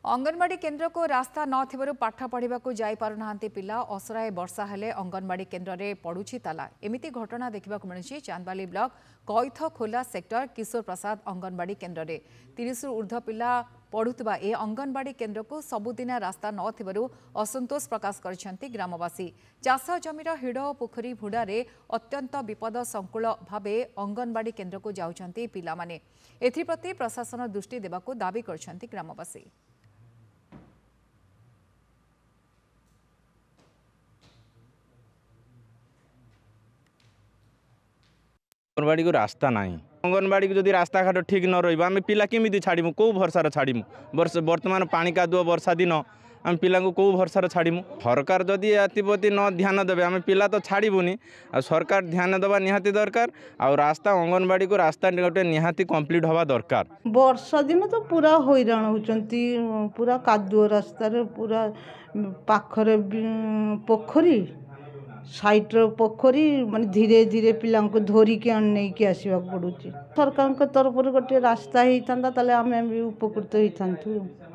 अंगनवाड़ी केन्द्र को रास्ता नथिबारु पाठ पढ़ा जाई पारुनाहांती पिला असराए वर्षा हेले अंगनवाड़ी केन्द्र रे पड़ुछि ताला। एमिति घटना देखा मिलुछि चांदबाली ब्लॉक कैथखोला सेक्टर किशोर प्रसाद अंगनवाड़ी केन्द्र रे 30 ऊर्ध्व पिला पढ़ुवा ए अंगनवाड़ी केन्द्र को सबुदिना रास्ता नथिबारु असंतोष प्रकाश करछंती ग्रामवासी। चाष जमीर हिड़ और पोखरी भुड़ारे अत्यंत विपद संकुल भावे अंगनवाड़ी केन्द्र को जाउछंती पिला माने। एथिप्रति प्रशासन दृष्टि देबाकू दाबी करछंती ग्रामवासी। अंगनवाड़ी को रास्ता ना अंगनवाड़ी को जदि रास्ता घाट ठीक न रही पिला केमी छाड़ू कौ भरसार छाड़ू बर्तमान पानी कादुआ वर्षा दिन आम पिला कौ भरसार छाड़ू सरकार जदि एप्रति न ध्यान देवे आम पिला तो छाड़बूनी आ सरकार ध्यान देवा निहाती दरकार आ रास्ता अंगनवाड़ी को रास्ता गोटे निहाती कंप्लीट हवा दरकार। वर्षा दिन तो पूरा हैरान होचंती पूरा कादुआ रास्ता पूरा पाखरे पोखरी साइट्र पोखरी माने धीरे धीरे पिला धरिकी नहीं आसवाक पड़ुची। सरकार तरफ गोटे रास्ता होता आम भी उपकृत होता।